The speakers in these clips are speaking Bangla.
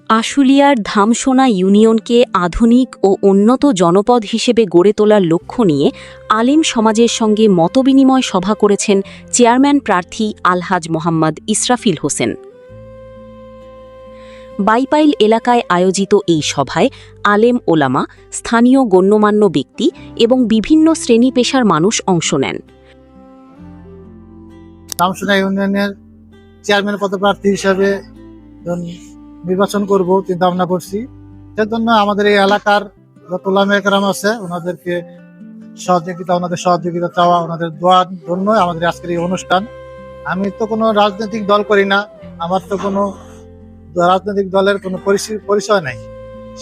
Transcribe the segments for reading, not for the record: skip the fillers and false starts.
আশুলিয়ার ধামসোনা ইউনিয়নকে আধুনিক ও উন্নত জনপদ হিসেবে গড়ে তোলার লক্ষ্য নিয়ে আলেম সমাজের সঙ্গে মতবিনিময় সভা করেছেন চেয়ারম্যান প্রার্থী আলহাজ মোহাম্মদ ইসরাফিল হোসেন। বাইপাইল এলাকায় আয়োজিত এই সভায় আলেম ওলামা, স্থানীয় গণ্যমান্য ব্যক্তি এবং বিভিন্ন শ্রেণী পেশার মানুষ অংশ নেন। ধামসোনা ইউনিয়নের চেয়ারম্যান পদপ্রার্থী হিসাবে নির্বাচন করব চিন্তা ভাবনা করছি। সেজন্য আমাদের এই এলাকার যত ওলামায়ে কেরাম আছে ওনাদের সহযোগিতা চাওয়া, ওনাদের দোয়ার জন্য আমাদের আজকের এই অনুষ্ঠান। আমি তো কোনো রাজনৈতিক দল করি না, আমার তো কোনো রাজনৈতিক দলের কোনো পরিচয় নাই।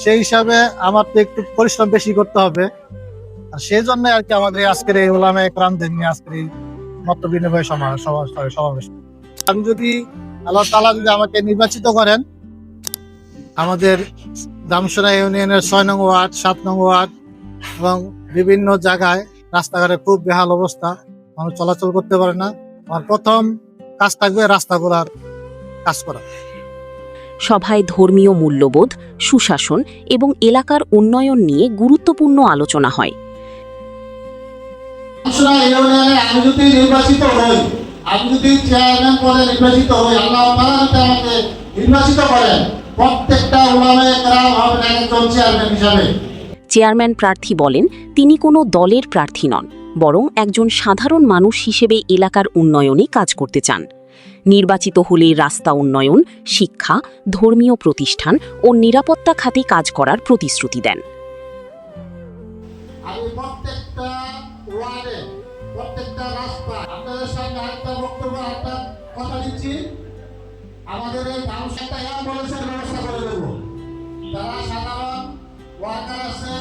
সেই হিসাবে আমার তো একটু পরিশ্রম বেশি করতে হবে, আর সেই জন্য আর কি আমাদের আজকের এই ওলামায়ে কেরামদের নিয়ে আজকের এই মত বিনিময় সমাবেশ। আমি যদি আল্লাহ তাআলা যদি আমাকে নির্বাচিত করেন, আমাদের ধামসোনা ইউনিয়নের ৬ নং ওয়ার্ড, ৭ নং ওয়ার্ড এবং বিভিন্ন জায়গায় রাস্তাঘাটে খুব বেহাল অবস্থা, মানুষ চলাচল করতে পারে না। আমার প্রথম কাজ থাকবে রাস্তাগুলোর কাজ করা। সভায় ধর্মীয় মূল্যবোধ, সুশাসন এবং এলাকার উন্নয়ন নিয়ে গুরুত্বপূর্ণ আলোচনা হয়। ধামসোনা ইউনিয়নে আমি যদি নির্বাচিত হই, আমি যদি চেয়ারম্যান পদে নির্বাচিত হই, আল্লাহ তাআলা যদি আমাকে নির্বাচিত করেন, প্রত্যেকটা ওলামায়ে কেরাম হবেন একজন চেয়ারম্যান হিসাবে। চেয়ারম্যান প্রার্থী বলেন, তিনি কোনো দলের প্রার্থী নন, বরং একজন সাধারণ মানুষ হিসেবে এলাকার উন্নয়নে কাজ করতে চান। নির্বাচিত হলে রাস্তা উন্নয়ন, শিক্ষা, ধর্মীয় প্রতিষ্ঠান ও নিরাপত্তা খাতে কাজ করার প্রতিশ্রুতি দেন। আমি প্রত্যেকটা ওয়ার্ডে, প্রত্যেকটা রাস্তা আপনাদের সামনে আরেকটা বক্তব্য, একটা কথা দিচ্ছি, আমাদের এই ধামসোনাটা অ্যাম্বুলেন্সের ব্যবস্থা করে দেবো। যারা সাধারণ ওয়ার্কার আছে